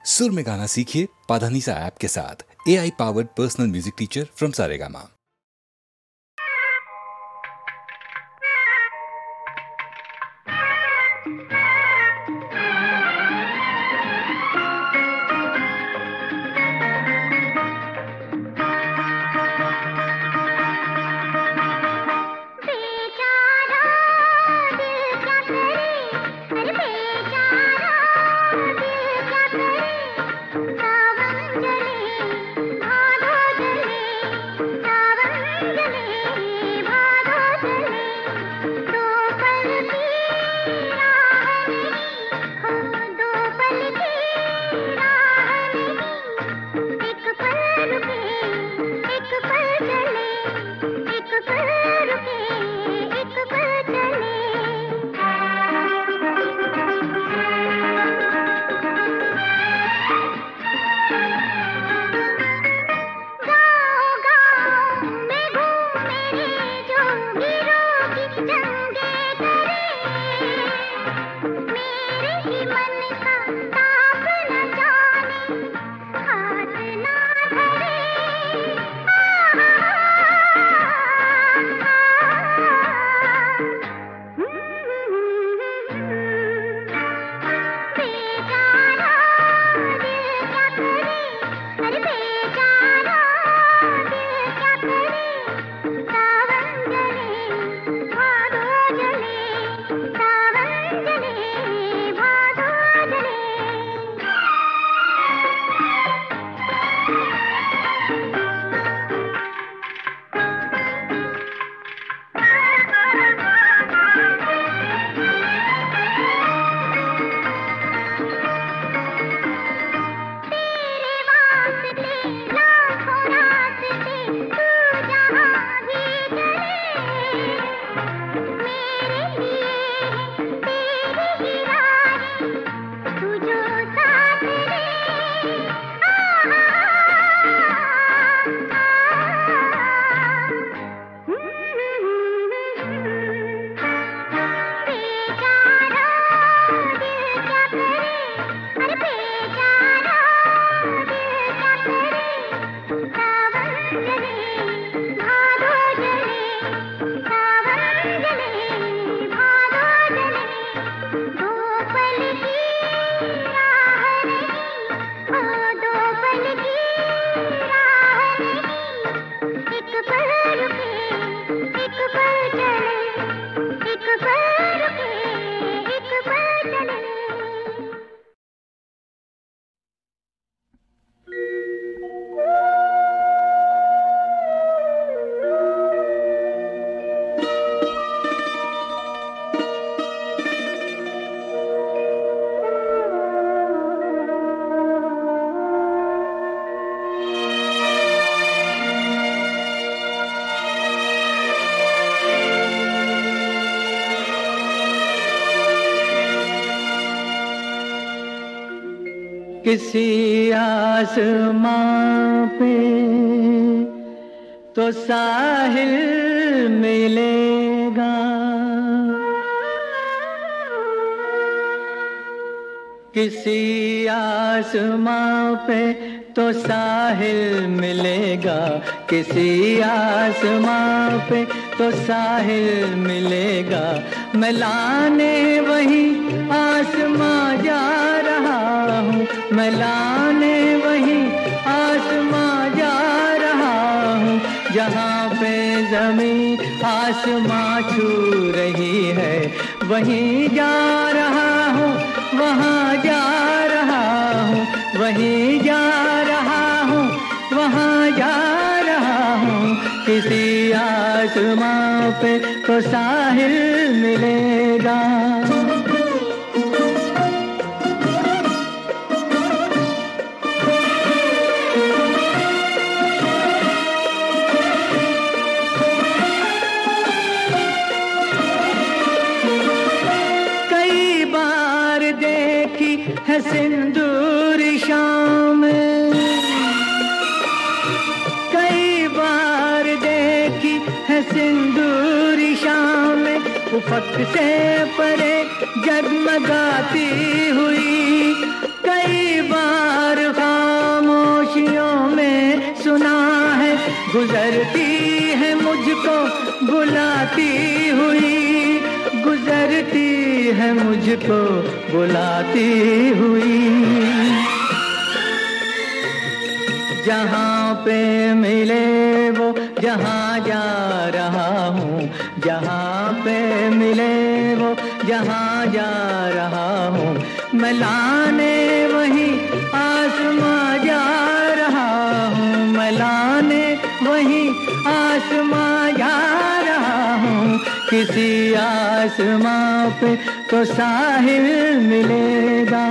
सुर में गाना सीखिए पाधानीसा ऐप के साथ। AI powered personal music teacher from Saregama. किसी आसमां पे तो साहिल मिलेगा, किसी आसमां पे तो साहिल मिलेगा, किसी आसमां पे तो साहिल मिलेगा। मैं लाने वही आसमां जा रहा हूँ, मैं लाने वही आसमां जा रहा हूँ, जहाँ पे ज़मीं आसमां छू रही है, वहीं जा रहा हूँ, वहाँ जा रहा हूँ, वहीं जा रहा हूँ, वहाँ जा रहा हूँ। किसी आसमां पे तो साहिल मिलेगा। कई बार देखी है सिंदूरी शाम, कई बार देखी है सिंदूरी शाम, उफक से परे जगमगाती हुई। कई बार गुजरती है मुझको बुलाती हुई, गुजरती है मुझको बुलाती हुई। जहाँ पे मिले वो जहाँ जा रहा हूँ, जहाँ पे मिले वो जहाँ जा रहा हूँ। मैं लाने वही आसमां जा रहा हूँ, मैं लाने वही आसमां जा रहा हूँ। किसी आसमां पे तो साहिल मिलेगा।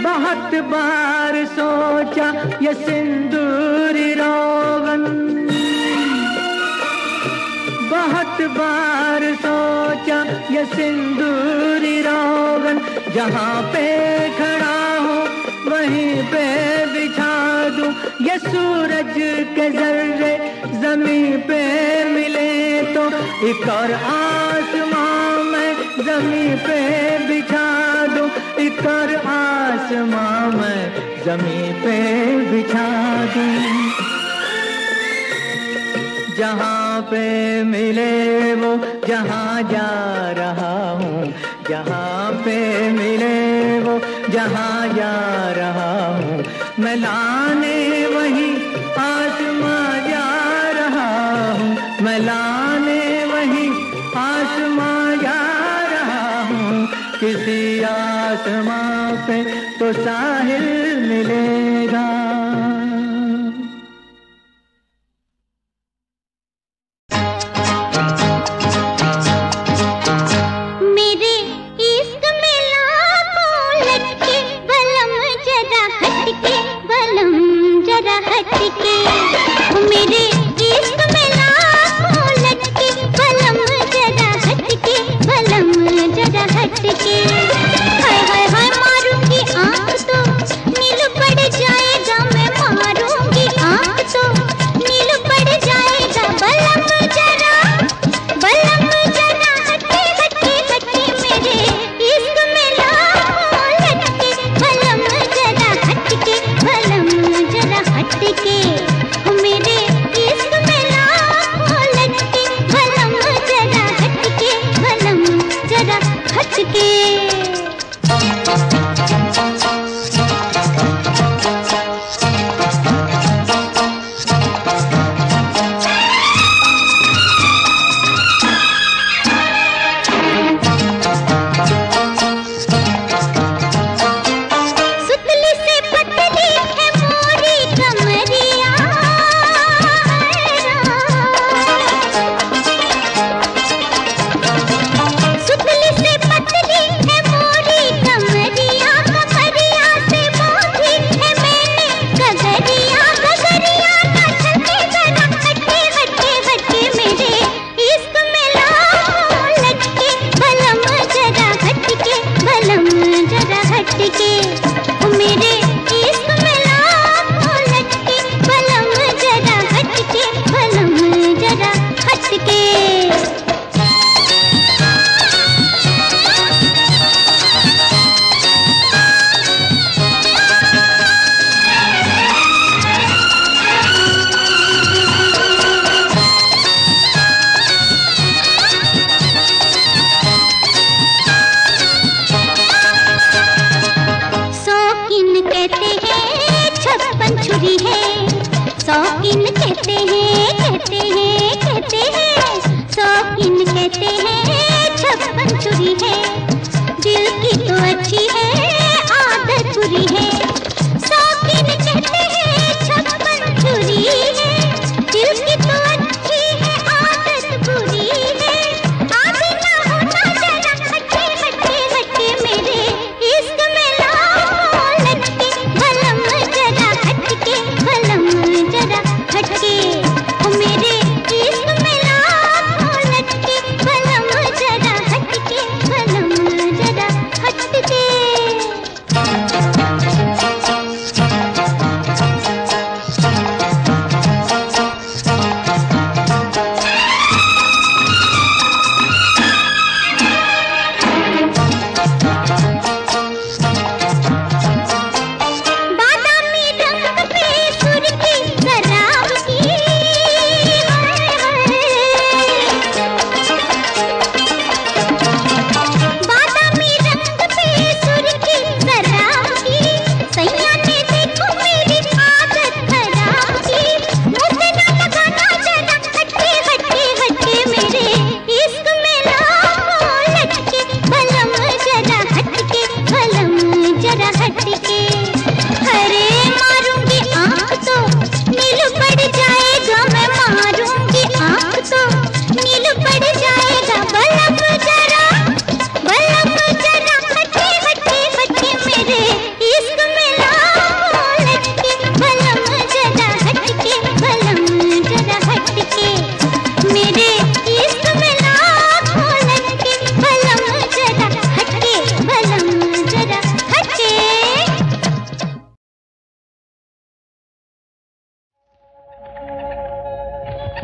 बहुत बार सोचा ये सिंदूरी रोगन, बहुत बार सोचा ये सिंदूरी रोगन। जहाँ पे खड़ा हूँ वहीं पे बिछा दूँ, ये सूरज के जर्रे जमीन पे मिले तो एक और आसमां में जमीन पे बिछा दूँ, एक और आसमां में जमीन पे बिछा दूँ। जहाँ पे मिले वो जहाँ जा रहा हूँ, जहाँ पे मिले वो जहाँ जा रहा हूँ। मैं लाने वही आसमां जा रहा हूँ, मैं लाने वही आसमां जा रहा हूँ। किसी आसमां पे तो साहिल मिलेगा। हाय हाय हाय मारूंगी आँख तो नील पड़ जाएगा, मैं मारूंगी आँख तो नील पड़ जाएगा। बलम जरा हटके हटके हटके मेरे इश्क में लाखों लटके। बलम जरा हटके, बलम जरा हटके मेरे इश्क में लाखों लटके। बलम जरा हटके, बलम जरा हटके। सुतली से पतली है मोरी कमरिया, सुतली से पतली है मोरी कमरिया। कमरिया से बांधी है मैंने गगरिया, गगरिया का छलके जरा हटके हटके हटके मेरे इश्क में लाखों लटके। बलम जरा हटके, बलम जरा हटके मेरे इश्क में लाखों लटके। बलम जरा हटके, बलम जरा हटके। शौकीन कहते हैं 56 छुरी है, शौकीन कहते हैं शौकीन कहते हैं 56 छुरी है। दिल की तो अच्छी है आदत बुरी है, शौकीन कहते हैं 56 छुरी है। दिल की तो अच्छी है आदत बुरी है। आदि ना होना जरा हटके हटके हटके मेरे इश्क में लाखों लटके। बलम जरा हटके, बलम जरा हटके मेरे इश्क में लाखों लटके। बलम जरा हटके, बलम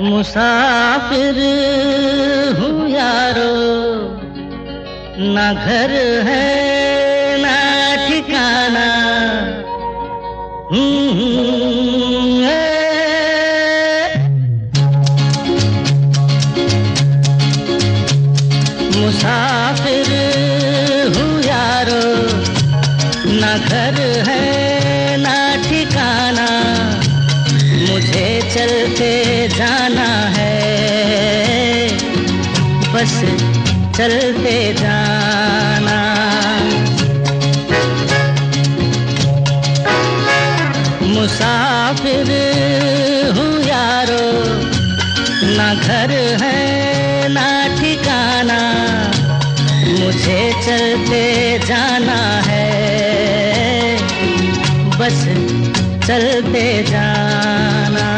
मुसाफिर हूँ यारो, ना घर है ना ठिकाना। मुसाफिर हूँ यारो, ना घर है ना ठिकाना। मुझे चलते जाना है, बस चलते जाना। मुसाफिर हूँ यारो, ना घर है ना ठिकाना। मुझे चलते जाना है, बस चलते जाना।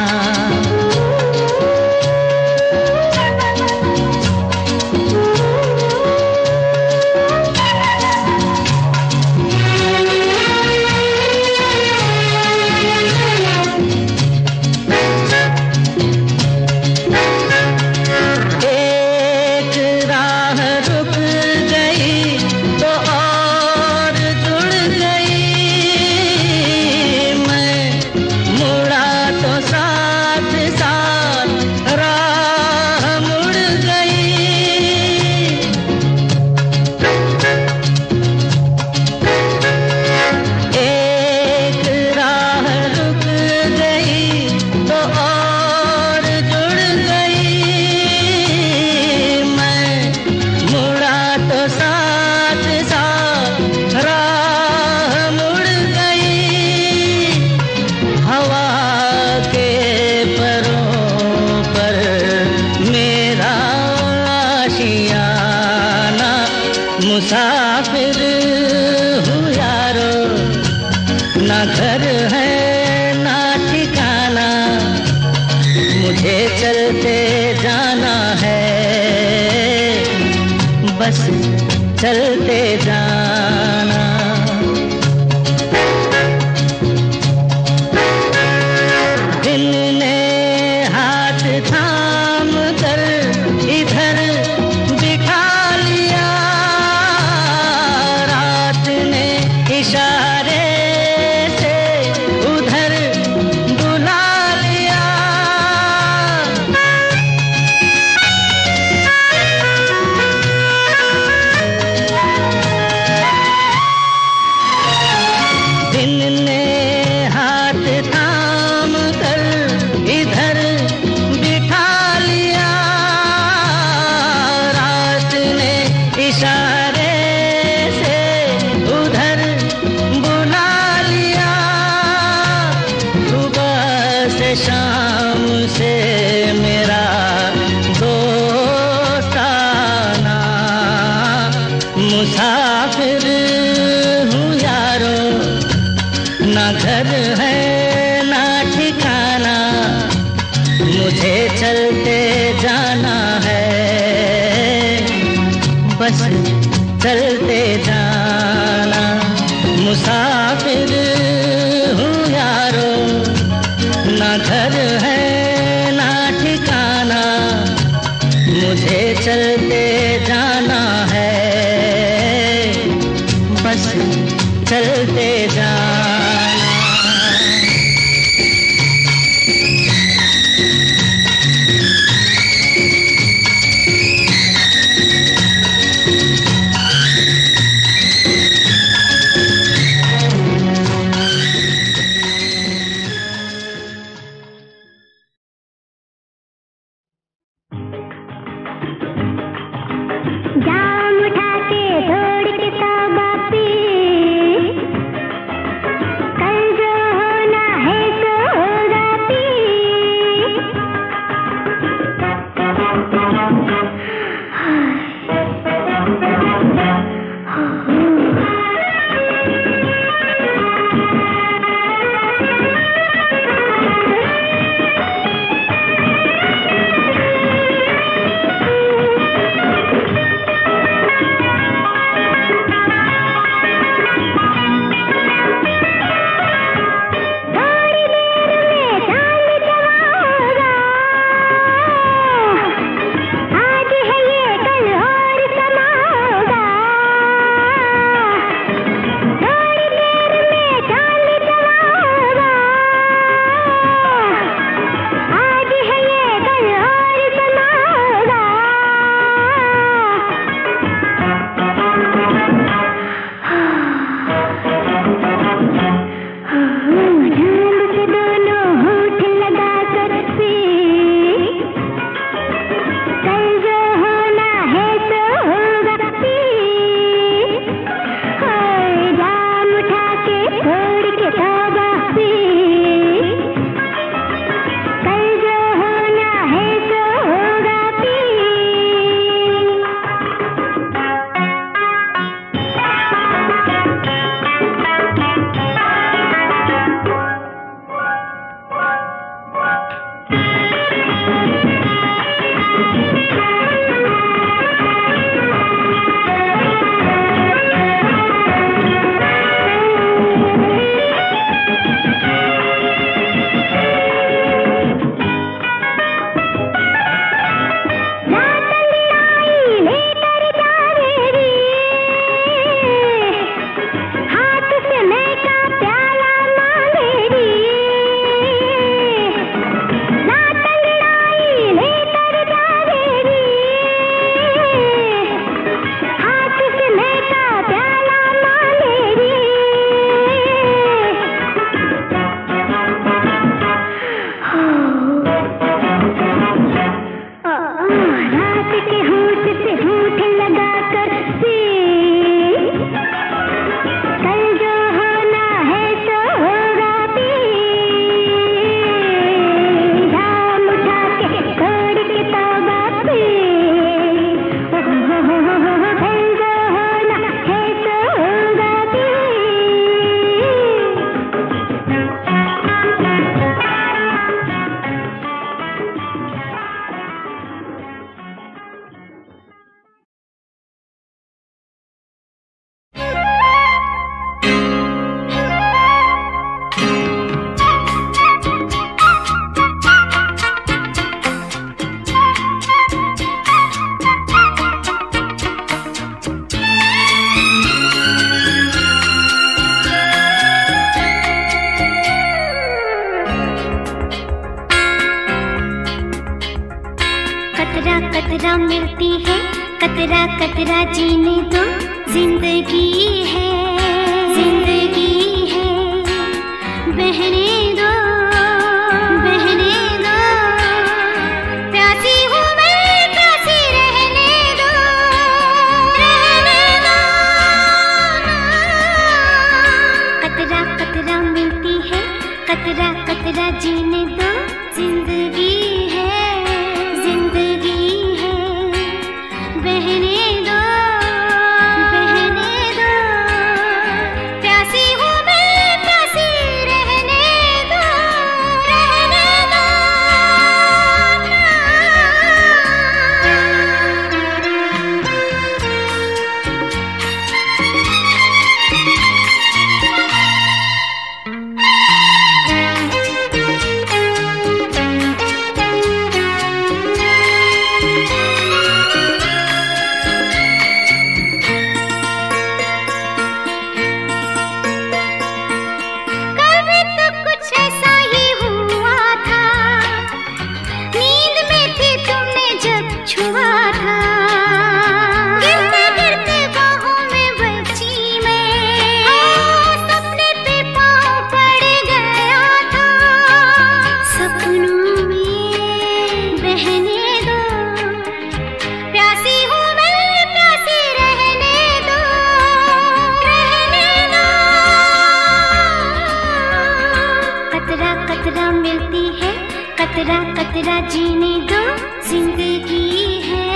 मुसाफिर हूँ यारो, ना घर है ना ठिकाना। मुझे चलते जाना है, बस चलते जाना। दिल ने हाथ थाम कर इधर बिठा लिया, रात ने इशारे से उधर बुला लिया। दिन ने हाथ थाम कर इधर बिठा लिया, रात ने इशारे से उधर बुला लिया। सुबह से शाम से मेरा दोस्ताना, मुसाफिर हूँ यारो, ना घर है ना ठिकाना। मुझे चलते जाना है, बस चलते जाना। मुसाफिर हूँ यारो, ना घर है ना ठिकाना। मुझे चलते जाना है, बस चलते जाना। जाम उठा के दौड़ के तौबा पी, कतरा मिलती है, कतरा कतरा जीने दो, जिंदगी है, जिंदगी है, बहने दो, बहने दो, प्यासी हूँ मैं, प्यासी रहने दो, रहने दो। कतरा कतरा मिलती है, कतरा कतरा जीने दो, जिंदगी है, जिंदगी है, बहने दो, बहने दो, प्यासी हूँ मैं, प्यासी रहने दो, रहने दो। कभी तो कुछ ऐसा ही हुआ था, नींद में थी तुमने जब छुआ था, गिरते गिरते बाहों में बची मैं, सपने पे पाँव पड़ गया था, सपनों में बहने दो, प्यासी हूँ मैं, प्यासी रहने दो, रहने दो। कतरा कतरा मिलती है, कतरा कतरा जीने दो, जिंदगी है,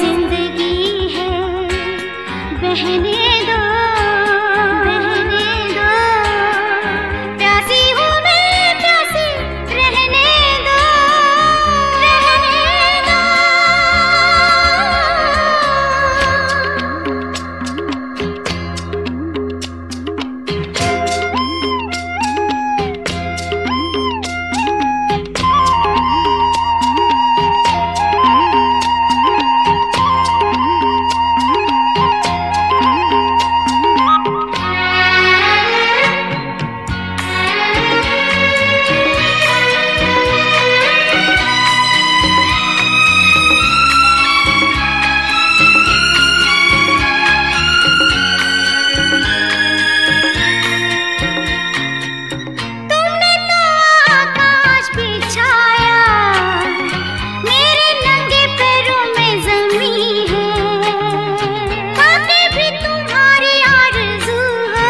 जिंदगी है, बहने दो, बहने दो, प्यासी हूँ मैं, प्यासी रहने दो, रहने दो। तुमने तो आकाश बिछाया, मेरे नंगे पैरों में ज़मीं है, बातें भी तुम्हारी आरज़ू हो,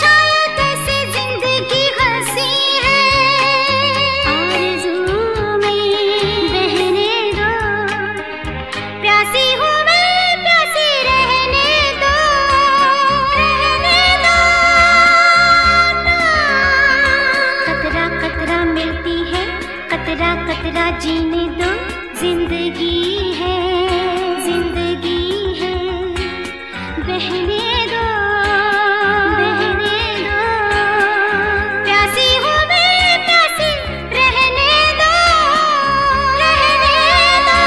शायद ऐसे ज़िंदगी हंसी है, आरज़ू में बहने दो, प्यासी हूँ मैं, प्यासी रहने दो, रहने दो। कतरा कतरा मिलती है, कतरा कतरा जीने दो, जिंदगी है, जिंदगी है, बहने दो, बहने दो, प्यासी हूँ मैं, प्यासी रहने दो, रहने दो।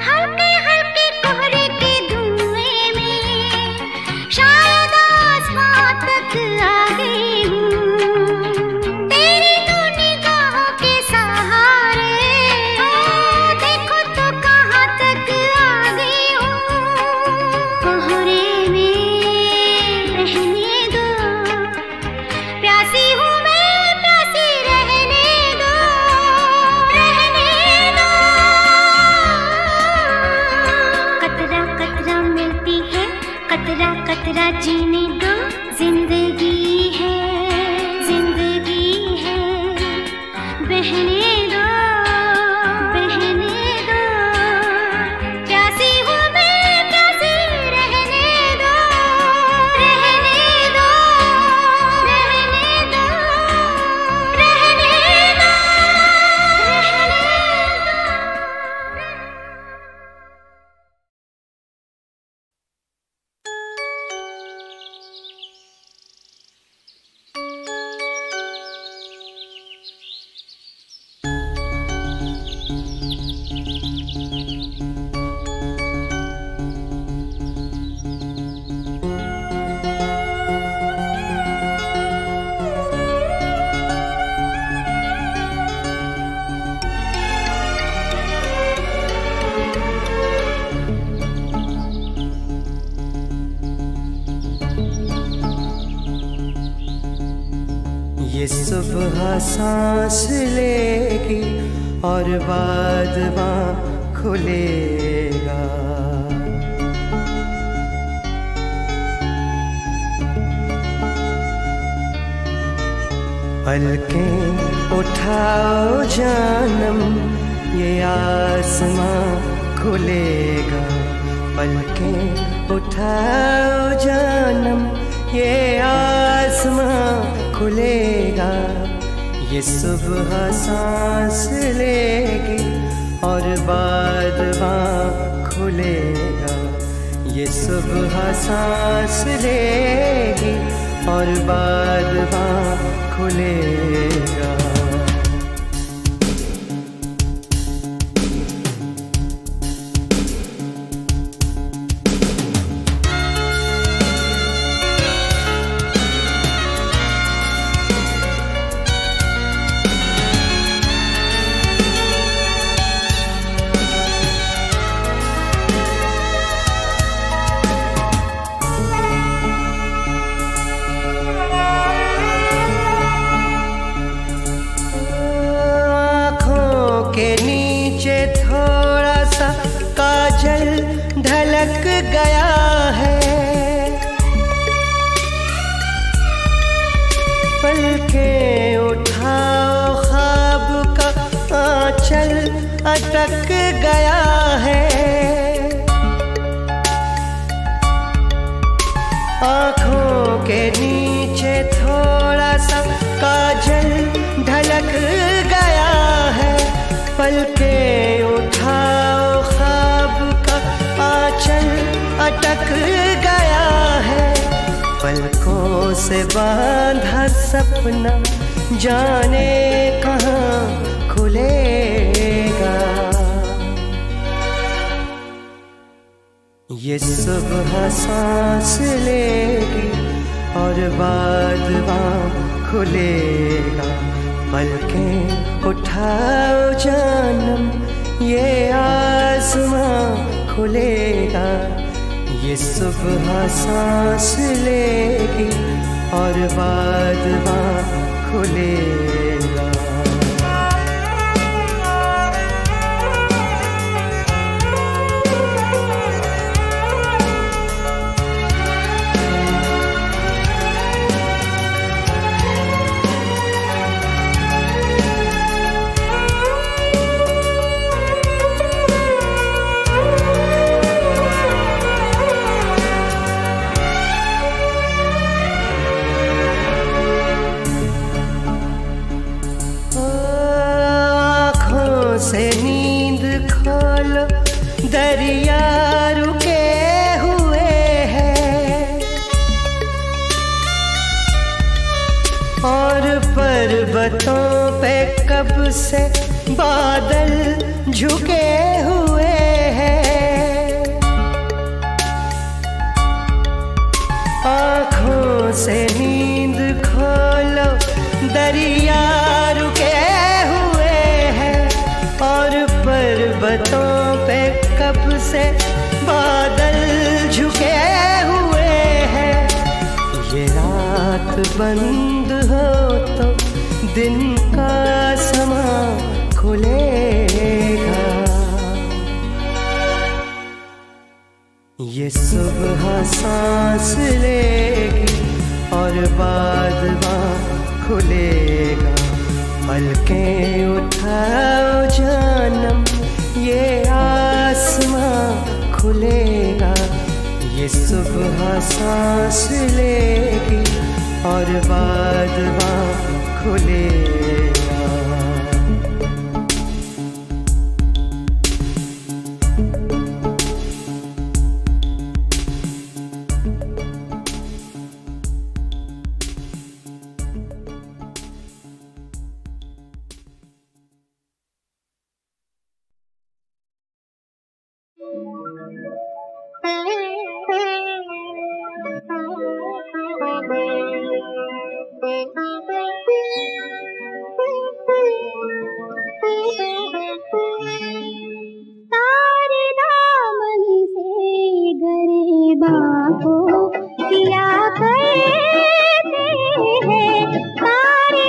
हल्के हल्के कोहरे के धुएं में शायद आसमां तक आ गई हूँ, तेरी दो निगाहों के सहारे, देखो तो कहाँ तक आ गई हूँ, कोहरे में रहने दो, प्यासी हूँ मैं, प्यासी रहने दो, रहने दो। कतरा कतरा मिलती है, कतरा कतरा जीने दो, जिंदगी है, जिंदगी है, बहने दो, बहने दो, प्यासी हूँ मैं, प्यासी रहने दो, रहने दो, रहने दो, रहने ये सुबह सांस लेगी और बादवां खुलेगा। पलकें उठाओ जानम, ये आसमां खुलेगा। पलकें उठाओ जानम, ये आसमां खुलेगा। ये सुबह सांस लेगी और बादवां खुलेगा। ये सुबह सांस लेगी और बादवां खुलेगा। ढलक गया है, पलकें उठाओ ख्वाब का आंचल अटक गया है। आँखों के नीचे थोड़ा सा काजल ढलक गया है, पलकें उठाओ ख्वाब का आंचल अटक गया है। पलकों से बांधा सपना जाने कहाँ खुलेगा। ये सुबह सांस लेगी और बादवां खुलेगा। पलकें उठाओ जानम, ये आसमां खुलेगा। ये सुबह सांस लेगी और बादवां खुलेगा। से नींद खोलो, दरिया रुके हुए हैं और पर्वतों पे कब से बादल झुके हुए हैं। आँखों से नींद खोलो, दरिया रुके और पर्वतों पे कब से बादल झुके हुए हैं। ये रात बंद हो तो दिन का समा खुलेगा। ये सुबह सांस लेगी और बादवां खुलेगा। पलकें उठाओ जानम, ये आसमां खुलेगा। ये सुबह सांस लेगी और बादवां खुलेगा। तारे दामन से गरीबा को किया करते हैं, तारे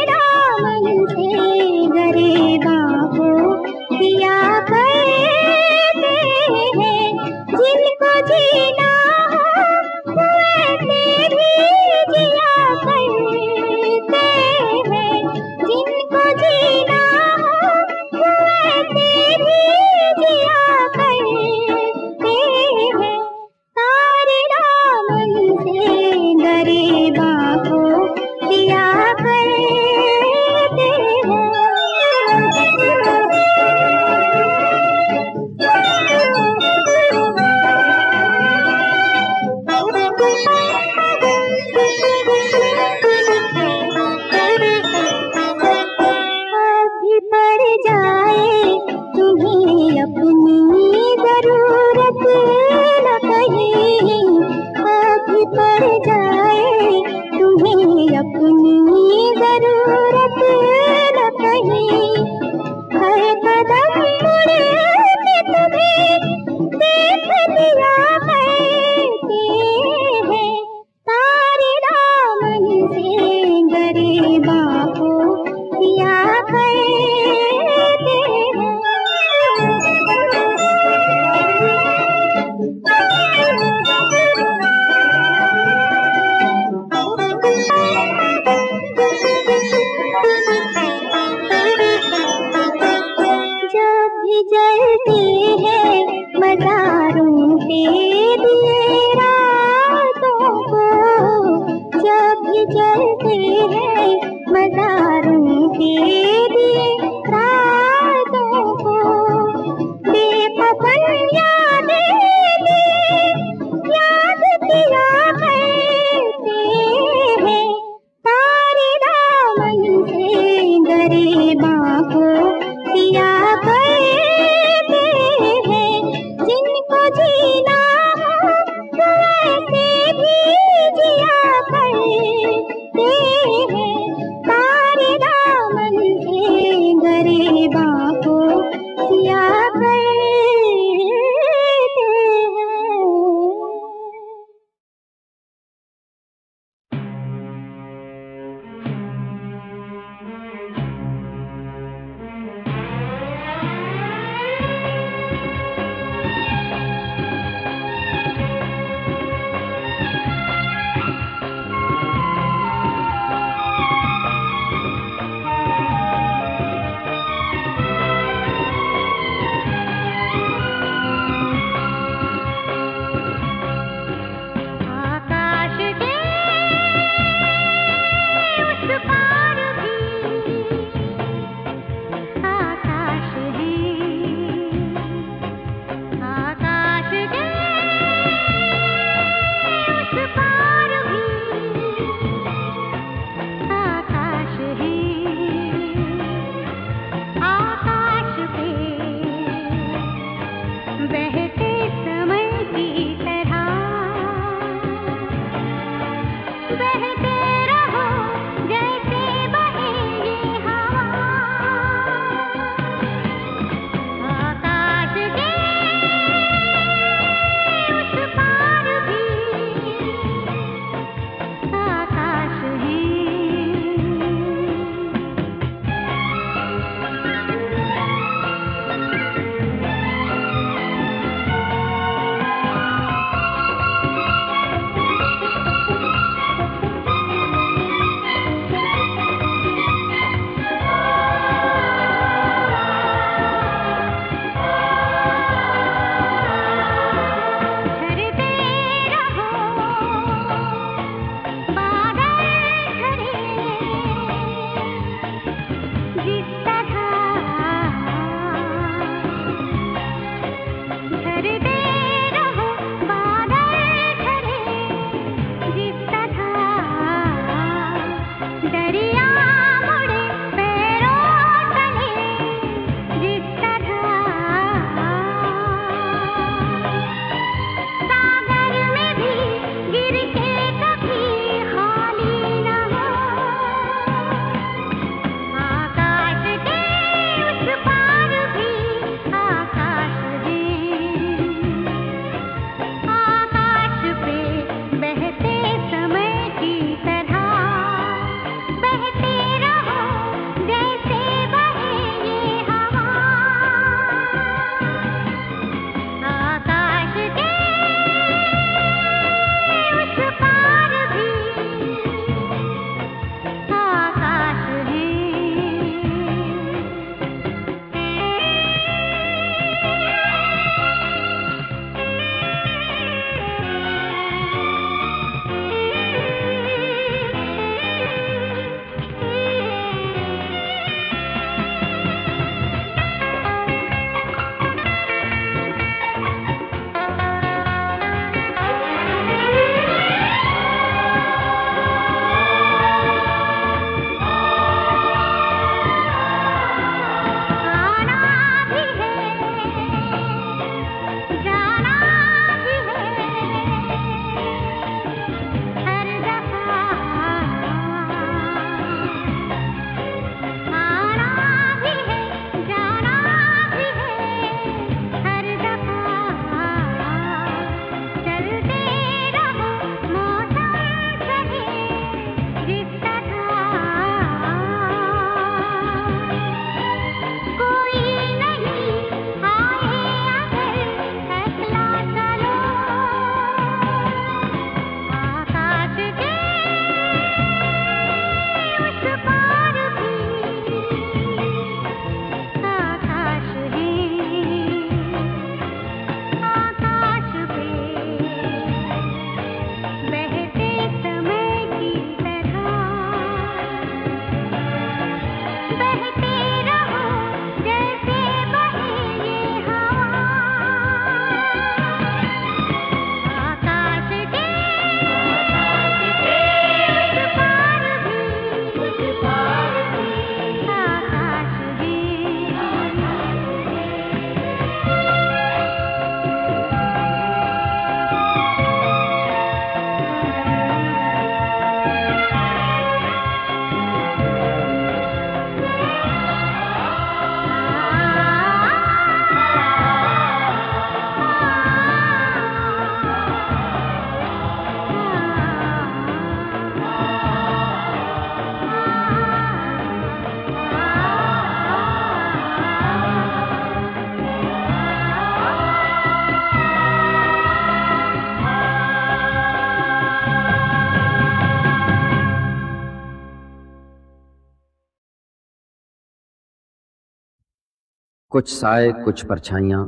कुछ साए, कुछ परछाइयां,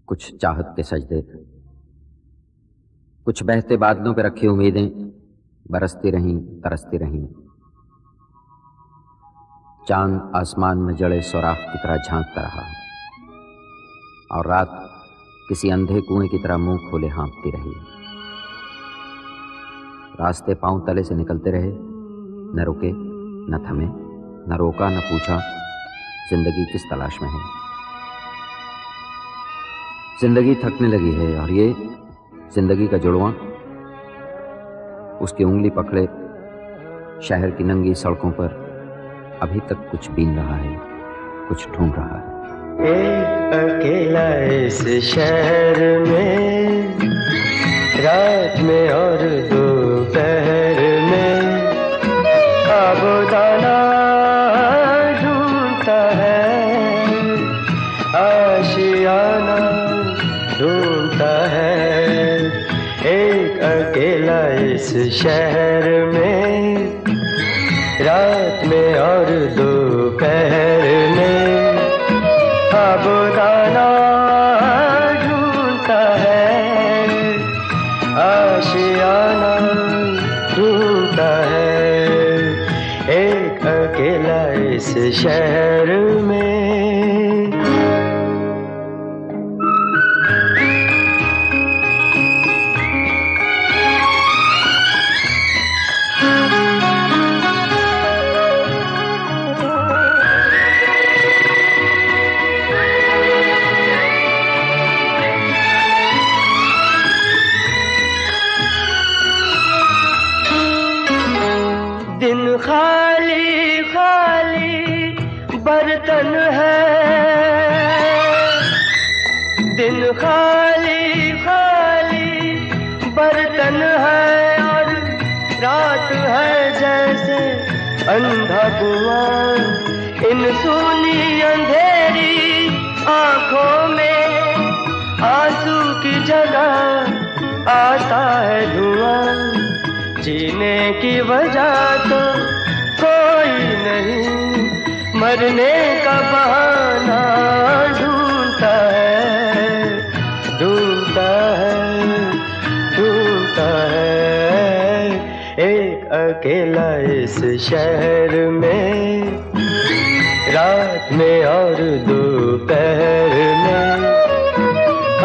कुछ चाहत के सजदे, कुछ बहते बादलों पे रखी उम्मीदें बरसती रहीं, तरसती रहीं। चांद आसमान में जड़े सुराख की तरह झांकता रहा और रात किसी अंधे कुएं की तरह मुंह खोले हाँफती रही। रास्ते पांव तले से निकलते रहे, न रुके न थमे, न रोका न पूछा जिंदगी किस तलाश में है। जिंदगी थकने लगी है और ये जिंदगी का जुड़वां उसकी उंगली पकड़े शहर की नंगी सड़कों पर अभी तक कुछ बीन रहा है, कुछ ढूंढ रहा है। एक अकेला इस शहर में, रात में और दोपहर में आबोदाना ढूंढता है, आशियाना ढूंढता है। एक अकेला इस शहर में, रात में और दोपहर में आबोदाना ढूंढता है, आशियाना ढूंढता है। एक अकेला इस शहर में। दिन खाली खाली बर्तन है, दिन खाली खाली बर्तन है और रात है जैसे अंधा कुआं। इन सूनी अंधेरी आंखों में आंसू की जगह आता है धुआं। जीने की वजह तो कोई नहीं, मरने का बहाना ढूंढता है, ढूंढता है, ढूंढता है। एक अकेला इस शहर में, रात में और दोपहर में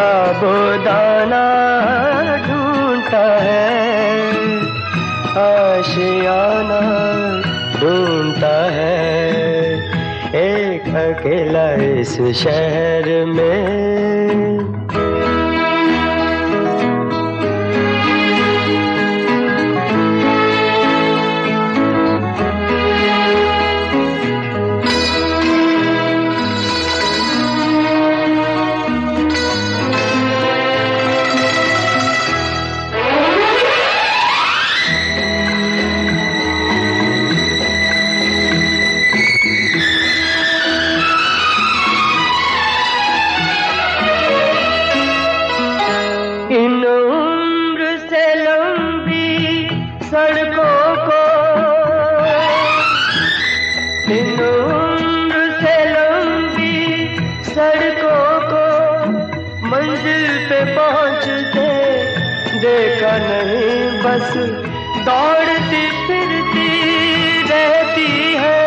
आबोदाना ढूंढता है, आशियाना ढूंढता है। एक अकेला इस शहर में। देखा नहीं बस दौड़ती फिरती रहती है,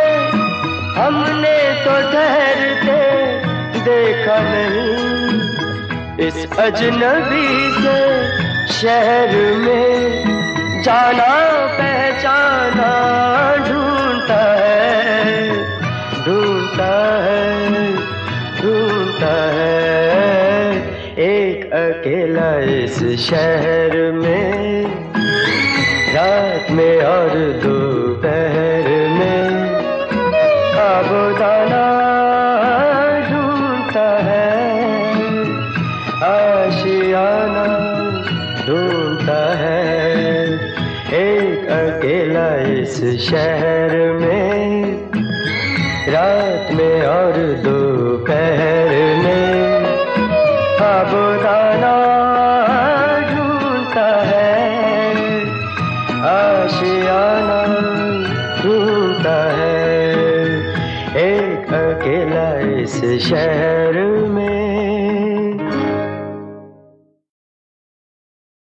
हमने तो ठहरते देखा नहीं। इस अजनबी से शहर में जाना पहचाना ढूंढता है, ढूंढता है, ढूंढता है। एक अकेला इस शहर में, रात में और दोपहर में आबोदाना ढूंढता है, आशियाना ढूंढता है। एक अकेला इस शहर में, रात में और दोपहर में आबोदाना ढूंढता है, आशियाना ढूंढता है। एक अकेला इस शहर